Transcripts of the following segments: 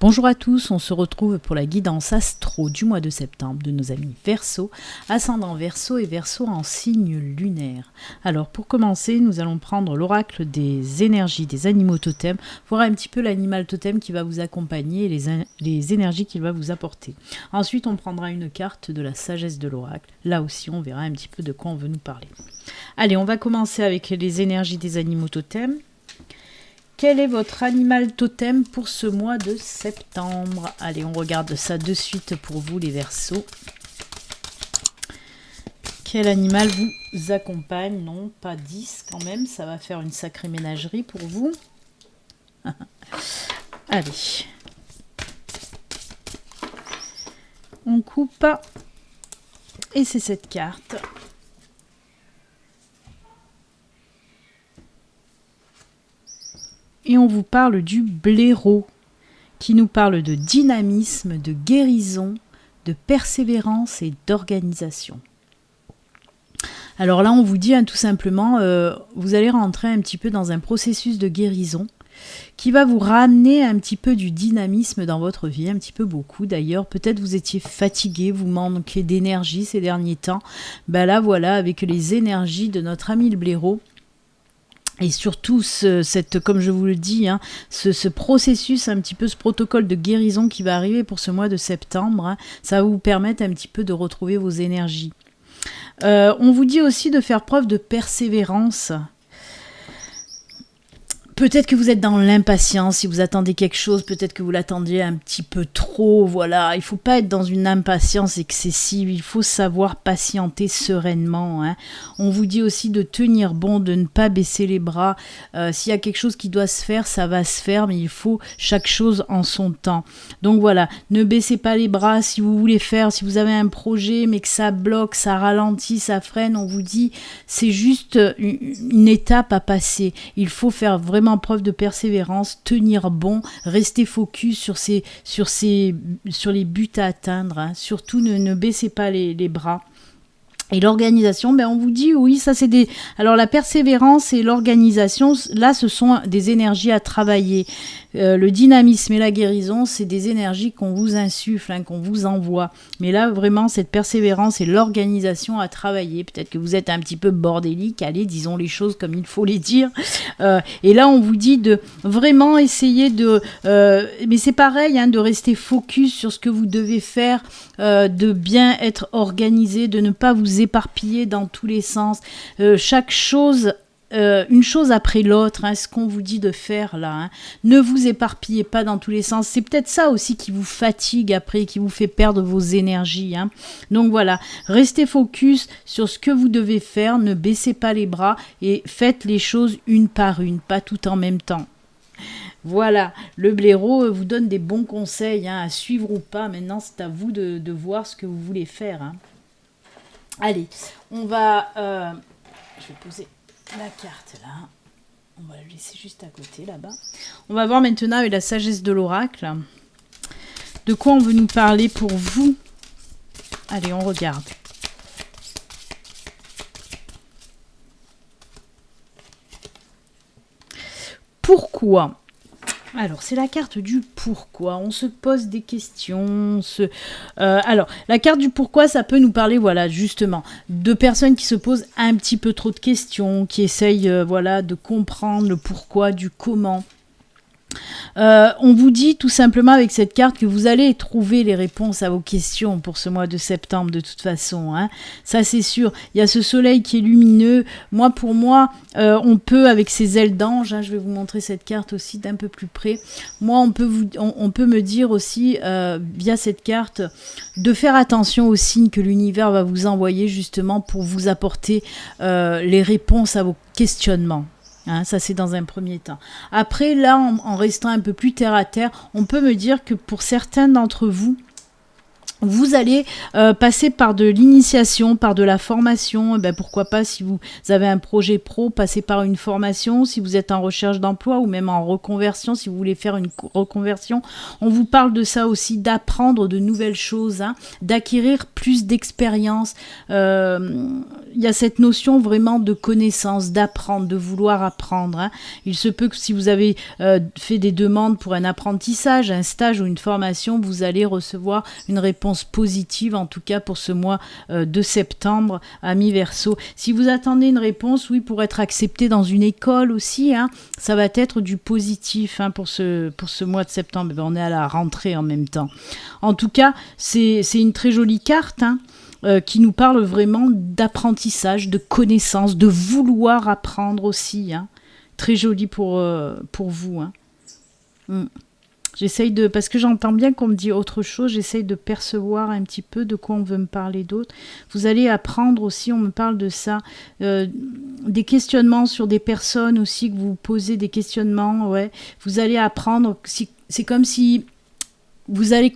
Bonjour à tous, on se retrouve pour la guidance astro du mois de septembre de nos amis Verseau, ascendant Verseau et Verseau en signe lunaire. Alors pour commencer, nous allons prendre l'oracle des énergies des animaux totems, voir un petit peu l'animal totem qui va vous accompagner et les énergies qu'il va vous apporter. Ensuite, on prendra une carte de la sagesse de l'oracle. Là aussi, on verra un petit peu de quoi on veut nous parler. Allez, on va commencer avec les énergies des animaux totems. Quel est votre animal totem pour ce mois de septembre? Allez, on regarde ça de suite pour vous les Verseaux. Quel animal vous accompagne? Non, pas 10 quand même, ça va faire une sacrée ménagerie pour vous. Allez. On coupe. Et c'est cette carte. Et on vous parle du blaireau, qui nous parle de dynamisme, de guérison, de persévérance et d'organisation. Alors là, on vous dit tout simplement, vous allez rentrer un petit peu dans un processus de guérison qui va vous ramener un petit peu du dynamisme dans votre vie, un petit peu beaucoup d'ailleurs. Peut-être vous étiez fatigué, vous manquez d'énergie ces derniers temps. Ben là, voilà, avec les énergies de notre ami le blaireau, et surtout, comme je vous le dis, ce processus, un petit peu ce protocole de guérison qui va arriver pour ce mois de septembre, ça va vous permettre un petit peu de retrouver vos énergies. On vous dit aussi de faire preuve de persévérance. Peut-être que vous êtes dans l'impatience, si vous attendez quelque chose, peut-être que vous l'attendiez un petit peu trop, voilà. Il ne faut pas être dans une impatience excessive, il faut savoir patienter sereinement. On vous dit aussi de tenir bon, de ne pas baisser les bras. S'il y a quelque chose qui doit se faire, ça va se faire, mais il faut chaque chose en son temps. Donc voilà, ne baissez pas les bras si vous voulez faire, si vous avez un projet, mais que ça bloque, ça ralentit, ça freine, on vous dit, c'est juste une étape à passer. Il faut faire vraiment preuve de persévérance, tenir bon, rester focus sur les buts à atteindre. Surtout, ne baissez pas les bras. Et l'organisation, on vous dit, oui, ça c'est des... Alors la persévérance et l'organisation, là, ce sont des énergies à travailler. Le dynamisme et la guérison, c'est des énergies qu'on vous insuffle, qu'on vous envoie. Mais là, vraiment, cette persévérance et l'organisation à travailler. Peut-être que vous êtes un petit peu bordélique, allez, disons les choses comme il faut les dire. Et là, on vous dit de vraiment essayer de... mais c'est pareil, de rester focus sur ce que vous devez faire, de bien être organisé, de ne pas vous éparpiller dans tous les sens. Chaque chose... une chose après l'autre, ce qu'on vous dit de faire là, ne vous éparpillez pas dans tous les sens, c'est peut-être ça aussi qui vous fatigue après, qui vous fait perdre vos énergies, donc voilà, restez focus sur ce que vous devez faire, ne baissez pas les bras et faites les choses une par une, pas tout en même temps. Voilà, le blaireau vous donne des bons conseils à suivre ou pas, maintenant c'est à vous de voir ce que vous voulez faire. Allez, on va... je vais poser la carte là, on va la laisser juste à côté là-bas. On va voir maintenant avec la sagesse de l'oracle de quoi on veut nous parler pour vous. Allez, on regarde. Pourquoi ? Alors, c'est la carte du pourquoi. On se pose des questions. Alors, la carte du pourquoi, ça peut nous parler, voilà, justement, de personnes qui se posent un petit peu trop de questions, qui essayent, voilà, de comprendre le pourquoi du comment. On vous dit tout simplement avec cette carte que vous allez trouver les réponses à vos questions pour ce mois de septembre de toute façon, ça c'est sûr. Il y a ce soleil qui est lumineux. Pour moi, on peut avec ces ailes d'ange, je vais vous montrer cette carte aussi d'un peu plus près. Moi, on peut me dire aussi via cette carte de faire attention aux signes que l'univers va vous envoyer justement pour vous apporter les réponses à vos questionnements. Ça c'est dans un premier temps. Après là, en restant un peu plus terre à terre, on peut me dire que pour certains d'entre vous, vous allez passer par de l'initiation, par de la formation. Pourquoi pas, si vous avez un projet pro, passer par une formation. Si vous êtes en recherche d'emploi ou même en reconversion, si vous voulez faire une reconversion, on vous parle de ça aussi, d'apprendre de nouvelles choses, d'acquérir plus d'expérience. il y a cette notion vraiment de connaissance, d'apprendre, de vouloir apprendre. Hein. Il se peut que si vous avez fait des demandes pour un apprentissage, un stage ou une formation, vous allez recevoir une réponse positive, en tout cas pour ce mois de septembre, amis Verseau. Si vous attendez une réponse, oui, pour être accepté dans une école aussi, hein, ça va être du positif hein, pour ce mois de septembre. Ben, on est à la rentrée en même temps. En tout cas, c'est une très jolie carte, hein, qui nous parle vraiment d'apprentissage, de connaissance, de vouloir apprendre aussi. Hein. Très joli pour vous. Hein. J'essaye de... Parce que j'entends bien qu'on me dit autre chose, j'essaye de percevoir un petit peu de quoi on veut me parler d'autre. Vous allez apprendre aussi, on me parle de ça, des questionnements sur des personnes aussi, que vous posez des questionnements, ouais. Vous allez apprendre, c'est comme si vous allez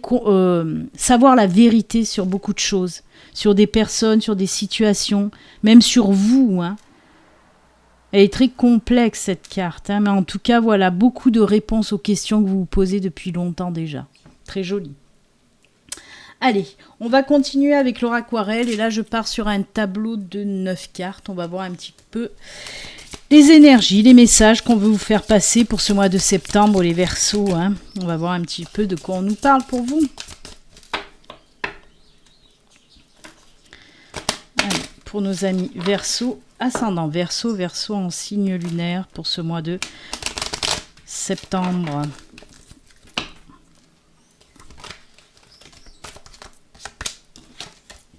savoir la vérité sur beaucoup de choses. Sur des personnes, sur des situations, même sur vous. Hein. Elle est très complexe cette carte, hein, mais en tout cas, voilà, beaucoup de réponses aux questions que vous vous posez depuis longtemps déjà. Très joli. Allez, on va continuer avec l'oraquarelle, et là je pars sur un tableau de 9 cartes. On va voir un petit peu les énergies, les messages qu'on veut vous faire passer pour ce mois de septembre, les Verseaux. Hein. On va voir un petit peu de quoi on nous parle pour vous. Pour nos amis Verseau, ascendant Verseau, Verseau en signe lunaire pour ce mois de septembre.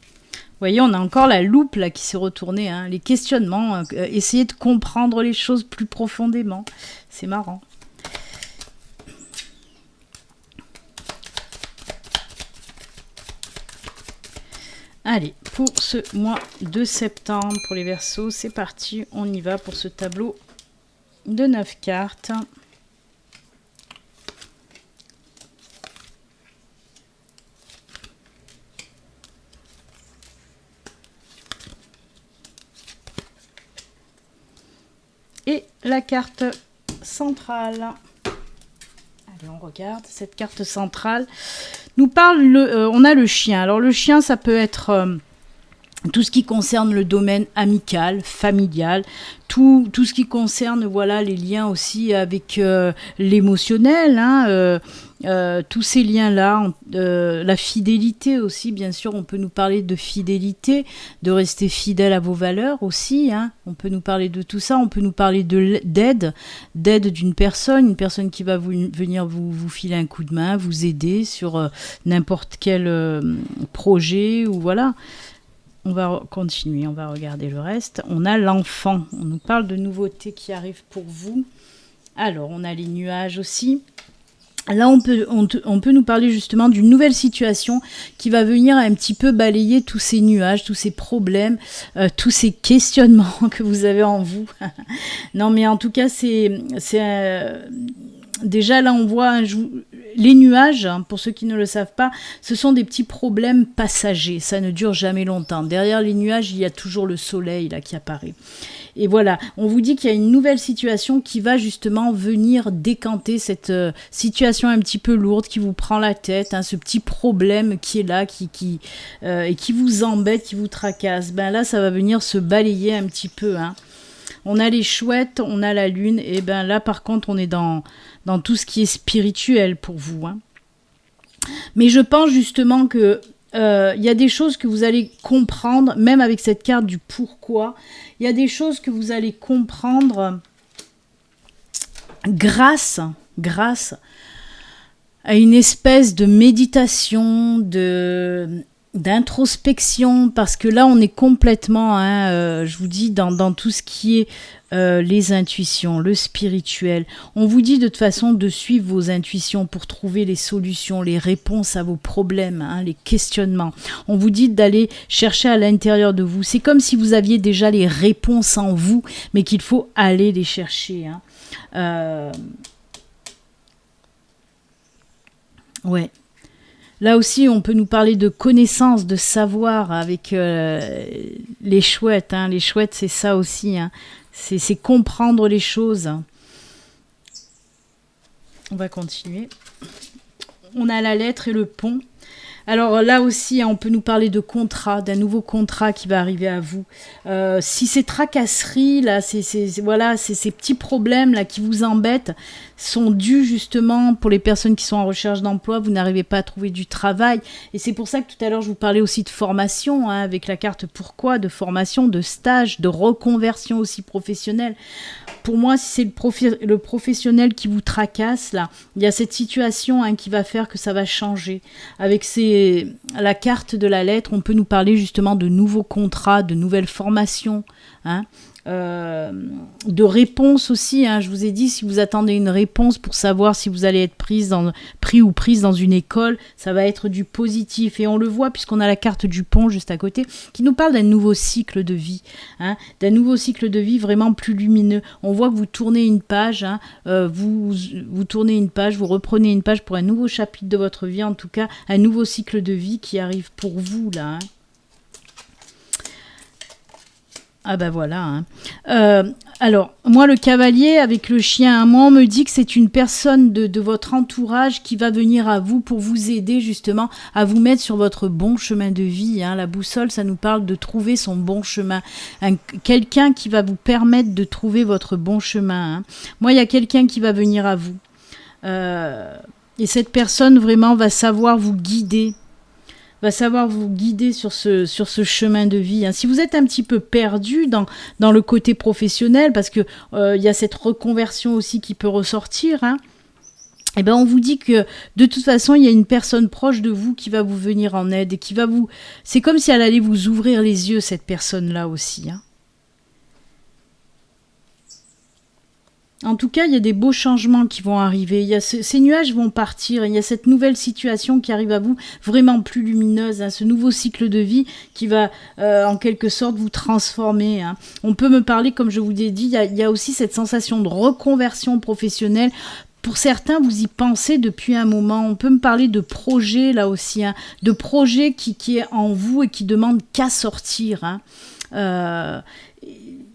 Vous voyez, on a encore la loupe là qui s'est retournée, hein, les questionnements, essayer de comprendre les choses plus profondément. C'est marrant. Allez, pour ce mois de septembre, pour les Verseaux, c'est parti, on y va pour ce tableau de 9 cartes. Et la carte centrale. Allez, on regarde cette carte centrale. Nous parle, on a le chien. Alors le chien, ça peut être tout ce qui concerne le domaine amical, familial, tout ce qui concerne voilà, les liens aussi avec l'émotionnel, hein, tous ces liens-là, la fidélité aussi, bien sûr, on peut nous parler de fidélité, de rester fidèle à vos valeurs aussi, hein, on peut nous parler de tout ça, on peut nous parler d'aide d'une personne, une personne qui va venir vous filer un coup de main, vous aider sur n'importe quel projet, ou voilà. On va continuer, on va regarder le reste. On a l'enfant, on nous parle de nouveautés qui arrivent pour vous. Alors, on a les nuages aussi. Là, on peut nous parler justement d'une nouvelle situation qui va venir un petit peu balayer tous ces nuages, tous ces problèmes, tous ces questionnements que vous avez en vous. Non, mais en tout cas, déjà, là, on voit les nuages, hein, pour ceux qui ne le savent pas, ce sont des petits problèmes passagers. Ça ne dure jamais longtemps. Derrière les nuages, il y a toujours le soleil là, qui apparaît. Et voilà, on vous dit qu'il y a une nouvelle situation qui va justement venir décanter cette situation un petit peu lourde qui vous prend la tête, hein, ce petit problème qui est là, et qui vous embête, qui vous tracasse. Ben là, ça va venir se balayer un petit peu, hein. On a les chouettes, on a la lune, et ben là par contre on est dans tout ce qui est spirituel pour vous. Hein. Mais je pense justement que y a des choses que vous allez comprendre, même avec cette carte du pourquoi, il y a des choses que vous allez comprendre grâce à une espèce de méditation, d'introspection, parce que là on est complètement, hein, je vous dis, dans tout ce qui est les intuitions, le spirituel. On vous dit de toute façon de suivre vos intuitions pour trouver les solutions, les réponses à vos problèmes, hein, les questionnements. On vous dit d'aller chercher à l'intérieur de vous. C'est comme si vous aviez déjà les réponses en vous, mais qu'il faut aller les chercher. Hein. Ouais. Là aussi, on peut nous parler de connaissance, de savoir avec les chouettes. Hein. Les chouettes, c'est ça aussi. Hein. C'est comprendre les choses. On va continuer. On a la lettre et le pont. Alors là aussi, hein, on peut nous parler de contrat, d'un nouveau contrat qui va arriver à vous. Si ces tracasseries, là, voilà, ces petits problèmes là qui vous embêtent sont dus justement pour les personnes qui sont en recherche d'emploi, vous n'arrivez pas à trouver du travail. Et c'est pour ça que tout à l'heure, je vous parlais aussi de formation, hein, avec la carte pourquoi, de formation, de stage, de reconversion aussi professionnelle. Pour moi, si c'est le professionnel qui vous tracasse, là, il y a cette situation, hein, qui va faire que ça va changer. Avec la carte de la lettre, on peut nous parler justement de nouveaux contrats, de nouvelles formations, hein, de réponses aussi, hein. Je vous ai dit, si vous attendez une réponse pour savoir si vous allez être pris ou prise dans une école, ça va être du positif. Et on le voit puisqu'on a la carte du pont juste à côté qui nous parle d'un nouveau cycle de vie, hein, d'un nouveau cycle de vie vraiment plus lumineux. On voit que vous tournez une page, hein, vous tournez une page, vous reprenez une page pour un nouveau chapitre de votre vie, en tout cas un nouveau cycle de vie qui arrive pour vous là, hein. Ah ben voilà, hein. Alors, moi, le cavalier avec le chien à moi, on me dit que c'est une personne de votre entourage qui va venir à vous pour vous aider justement à vous mettre sur votre bon chemin de vie, hein. La boussole, ça nous parle de trouver son bon chemin. Quelqu'un qui va vous permettre de trouver votre bon chemin, hein. Moi, il y a quelqu'un qui va venir à vous. Et cette personne vraiment va savoir vous guider. Sur ce chemin de vie, hein. Si vous êtes un petit peu perdu dans le côté professionnel, parce que y a cette reconversion aussi qui peut ressortir, hein, et ben on vous dit que de toute façon il y a une personne proche de vous qui va vous venir en aide et qui va vous... C'est comme si elle allait vous ouvrir les yeux, cette personne-là aussi, hein. En tout cas, il y a des beaux changements qui vont arriver. Ces nuages vont partir. Il y a cette nouvelle situation qui arrive à vous, vraiment plus lumineuse, hein, ce nouveau cycle de vie qui va, en quelque sorte, vous transformer, hein. On peut me parler, comme je vous l'ai dit, il y a aussi cette sensation de reconversion professionnelle. Pour certains, vous y pensez depuis un moment. On peut me parler de projets, là aussi, hein, de projets qui est en vous et qui demandent qu'à sortir, hein.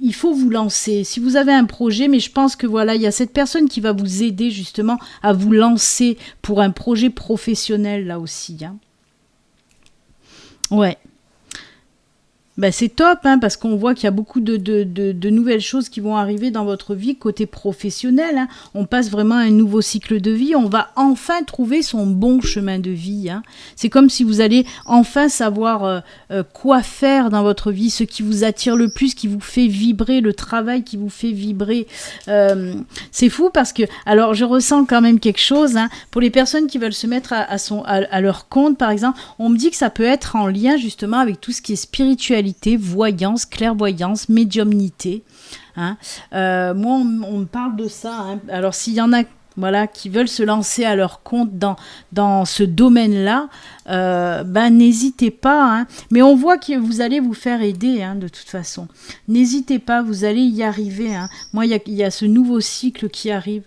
Il faut vous lancer. Si vous avez un projet, mais je pense que voilà, il y a cette personne qui va vous aider justement à vous lancer pour un projet professionnel là aussi, hein. Ouais. Ben c'est top, hein, parce qu'on voit qu'il y a beaucoup de nouvelles choses qui vont arriver dans votre vie côté professionnel, hein. On passe vraiment à un nouveau cycle de vie. On va enfin trouver son bon chemin de vie, hein. C'est comme si vous allez enfin savoir quoi faire dans votre vie, ce qui vous attire le plus, qui vous fait vibrer, le travail qui vous fait vibrer. C'est fou parce que, alors je ressens quand même quelque chose, hein, pour les personnes qui veulent se mettre à leur compte, par exemple, on me dit que ça peut être en lien justement avec tout ce qui est spiritualité, voyance, clairvoyance, médiumnité, hein. Moi, on me parle de ça, hein. Alors, s'il y en a, voilà, qui veulent se lancer à leur compte dans ce domaine-là, ben n'hésitez pas, hein. Mais on voit que vous allez vous faire aider, hein, de toute façon. N'hésitez pas, vous allez y arriver, hein. Moi, il y a ce nouveau cycle qui arrive.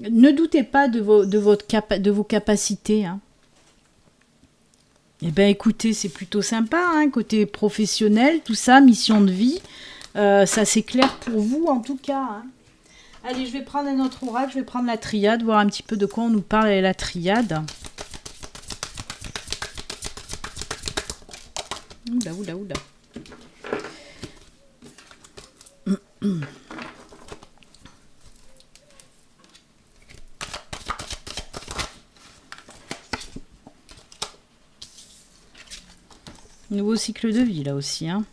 Ne doutez pas de vos capacités, hein. Eh bien, écoutez, c'est plutôt sympa, hein, côté professionnel, tout ça, mission de vie. Ça, c'est clair pour vous, en tout cas, hein. Allez, je vais prendre un autre oracle, je vais prendre la triade, voir un petit peu de quoi on nous parle avec la triade. Oula, oula. Nouveau cycle de vie, là aussi, hein.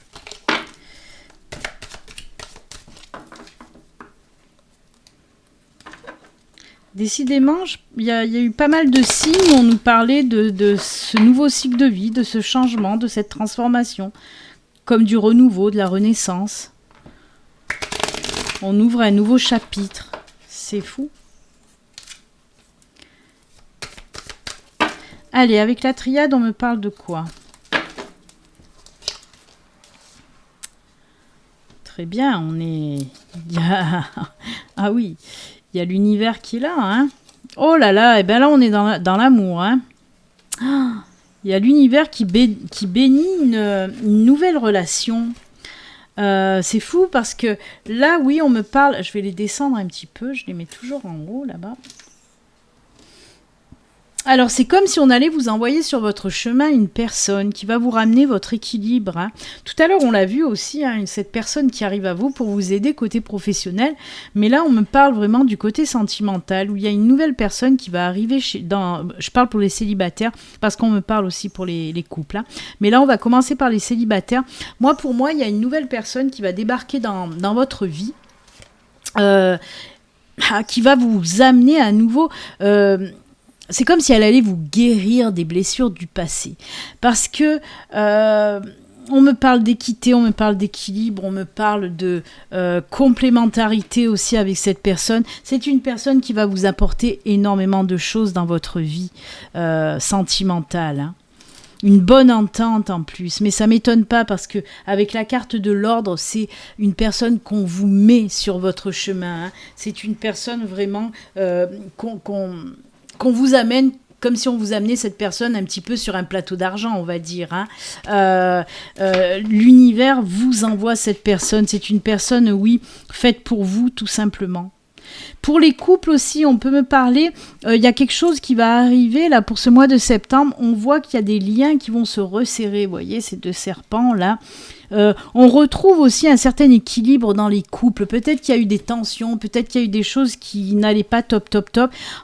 Décidément, il y a eu pas mal de signes où on nous parlait de ce nouveau cycle de vie, de ce changement, de cette transformation, comme du renouveau, de la renaissance. On ouvre un nouveau chapitre. C'est fou. Allez, avec la triade, on me parle de quoi ? Très bien, on est... Ah oui, il y a l'univers qui est là, hein. Oh là là, et bien là, on est dans l'amour, hein. Il y a l'univers qui bénit une nouvelle relation. C'est fou parce que là, oui, on me parle... Je vais les descendre un petit peu, je les mets toujours en haut, là-bas. Alors, c'est comme si on allait vous envoyer sur votre chemin une personne qui va vous ramener votre équilibre. Hein. Tout à l'heure, on l'a vu aussi, hein, cette personne qui arrive à vous pour vous aider côté professionnel. Mais là, on me parle vraiment du côté sentimental, où il y a une nouvelle personne qui va arriver je parle pour les célibataires, parce qu'on me parle aussi pour les couples. Hein. Mais là, on va commencer par les célibataires. Pour moi, il y a une nouvelle personne qui va débarquer dans votre vie, qui va vous amener à nouveau... c'est comme si elle allait vous guérir des blessures du passé. Parce que on me parle d'équité, on me parle d'équilibre, on me parle de complémentarité aussi avec cette personne. C'est une personne qui va vous apporter énormément de choses dans votre vie sentimentale. Hein. Une bonne entente en plus, mais ça m'étonne pas parce que avec la carte de l'ordre, c'est une personne qu'on vous met sur votre chemin. Hein. C'est une personne vraiment qu'on vous amène comme si on vous amenait cette personne un petit peu sur un plateau d'argent, on va dire. Hein. L'univers vous envoie cette personne. C'est une personne, oui, faite pour vous, tout simplement. Pour les couples aussi, on peut me parler, il y a quelque chose qui va arriver là pour ce mois de septembre. On voit qu'il y a des liens qui vont se resserrer, vous voyez, ces deux serpents là. On retrouve aussi un certain équilibre dans les couples. Peut-être qu'il y a eu des tensions, peut-être qu'il y a eu des choses qui n'allaient pas top.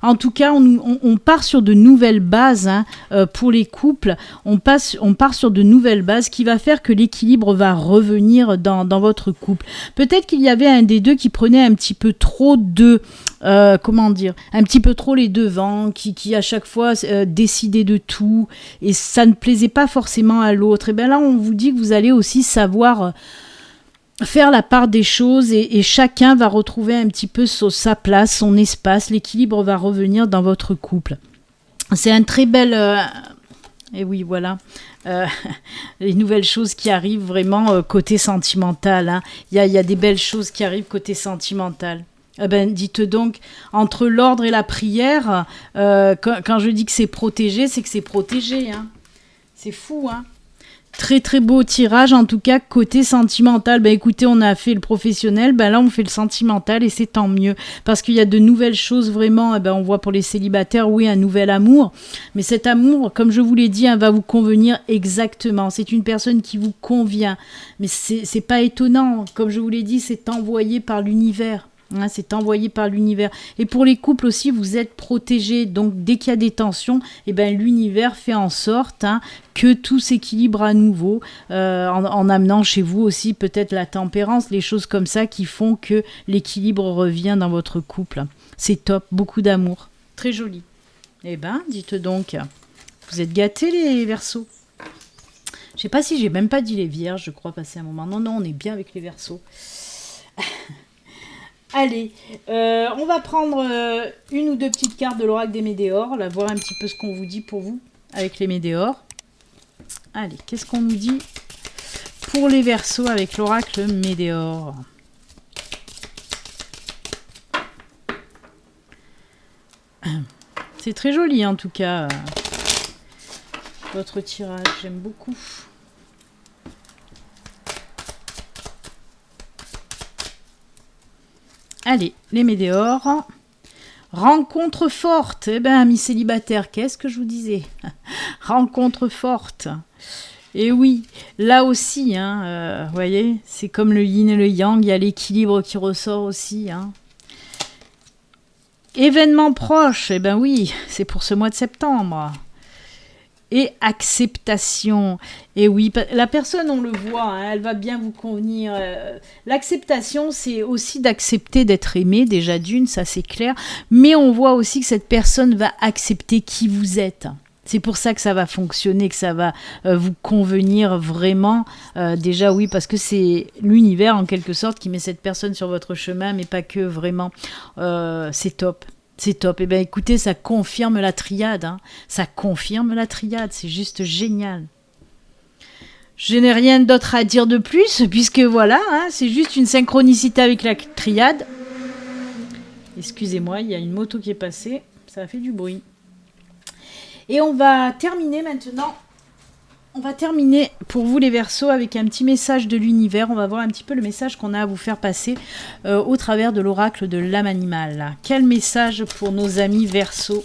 En tout cas, on part sur de nouvelles bases hein, pour les couples. On part sur de nouvelles bases qui va faire que l'équilibre va revenir dans votre couple. Peut-être qu'il y avait un des deux qui prenait un petit peu trop un petit peu trop les devants, qui à chaque fois décidait de tout et ça ne plaisait pas forcément à l'autre. Et bien là, on vous dit que vous allez aussi savoir faire la part des choses et chacun va retrouver un petit peu sa place, son espace. L'équilibre va revenir dans votre couple. C'est un très bel... et oui, voilà. Les nouvelles choses qui arrivent vraiment côté sentimental. Hein. Il y a des belles choses qui arrivent côté sentimental. Dites donc, entre l'ordre et la prière, quand je dis que c'est protégé, c'est que c'est protégé. Hein. C'est fou, hein. Très très beau tirage, en tout cas, côté sentimental. Écoutez, on a fait le professionnel, là on fait le sentimental et c'est tant mieux. Parce qu'il y a de nouvelles choses vraiment, on voit pour les célibataires, oui, un nouvel amour. Mais cet amour, comme je vous l'ai dit, va vous convenir exactement. C'est une personne qui vous convient. Mais c'est pas étonnant, comme je vous l'ai dit, c'est envoyé par l'univers. Hein, c'est envoyé par l'univers. Et pour les couples aussi, vous êtes protégés. Donc, dès qu'il y a des tensions, l'univers fait en sorte que tout s'équilibre à nouveau, en amenant chez vous aussi peut-être la tempérance, les choses comme ça qui font que l'équilibre revient dans votre couple. C'est top, beaucoup d'amour. Très joli. Dites donc, vous êtes gâtés les Verseaux. Je sais pas si j'ai même pas dit les Vierges, je crois, passer un moment. Non, on est bien avec les Verseaux. Allez, on va prendre une ou deux petites cartes de l'oracle des Médéors, là, voir un petit peu ce qu'on vous dit pour vous avec les Médéors. Allez, qu'est-ce qu'on nous dit pour les Verseaux avec l'oracle Médéor? C'est très joli en tout cas, votre tirage, j'aime beaucoup. Allez, les Médéors. Rencontre forte. Amis célibataires, qu'est-ce que je vous disais? Rencontre forte. Et oui, là aussi, vous voyez, c'est comme le yin et le yang, il y a l'équilibre qui ressort aussi. Hein. Événement proche, oui, c'est pour ce mois de septembre. Et acceptation. Et oui, la personne, on le voit, elle va bien vous convenir. L'acceptation, c'est aussi d'accepter d'être aimé, déjà d'une, ça c'est clair. Mais on voit aussi que cette personne va accepter qui vous êtes. C'est pour ça que ça va fonctionner, que ça va vous convenir vraiment. Déjà, oui, parce que c'est l'univers, en quelque sorte, qui met cette personne sur votre chemin, mais pas que, vraiment. C'est top. C'est top. Écoutez, ça confirme la triade. Hein. Ça confirme la triade. C'est juste génial. Je n'ai rien d'autre à dire de plus, puisque voilà, c'est juste une synchronicité avec la triade. Excusez-moi, il y a une moto qui est passée. Ça a fait du bruit. Et on va terminer maintenant. On va terminer pour vous les Verseaux avec un petit message de l'univers. On va voir un petit peu le message qu'on a à vous faire passer au travers de l'oracle de l'âme animale. Quel message pour nos amis Verseaux?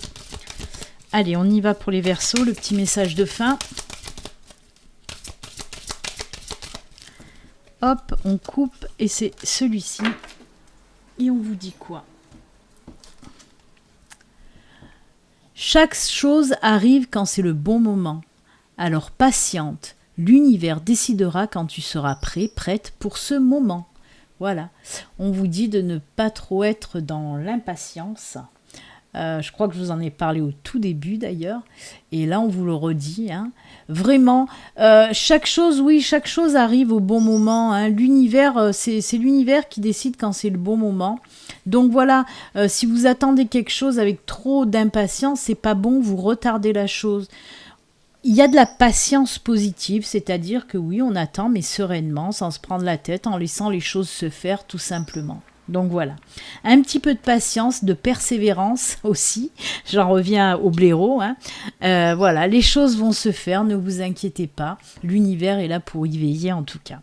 Allez, on y va pour les Verseaux, le petit message de fin. Hop, on coupe et c'est celui-ci. Et on vous dit quoi? Chaque chose arrive quand c'est le bon moment. Alors patiente, l'univers décidera quand tu seras prêt, prête pour ce moment. Voilà, on vous dit de ne pas trop être dans l'impatience. Je crois que je vous en ai parlé au tout début d'ailleurs. Et là, on vous le redit. Hein. Vraiment, chaque chose arrive au bon moment. Hein. L'univers, c'est l'univers qui décide quand c'est le bon moment. Donc voilà, si vous attendez quelque chose avec trop d'impatience, c'est pas bon, vous retardez la chose. Il y a de la patience positive, c'est-à-dire que oui, on attend, mais sereinement, sans se prendre la tête, en laissant les choses se faire tout simplement. Donc voilà, un petit peu de patience, de persévérance aussi, j'en reviens au blaireau. Hein. Voilà, les choses vont se faire, ne vous inquiétez pas, l'univers est là pour y veiller en tout cas.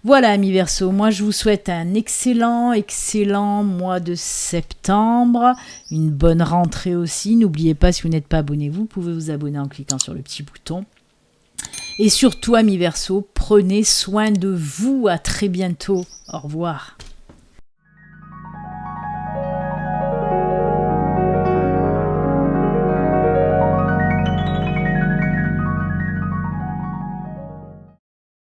Voilà, amis Verseaux, moi je vous souhaite un excellent mois de septembre, une bonne rentrée aussi. N'oubliez pas, si vous n'êtes pas abonné, vous pouvez vous abonner en cliquant sur le petit bouton. Et surtout, amis Verseaux, prenez soin de vous, à très bientôt, au revoir.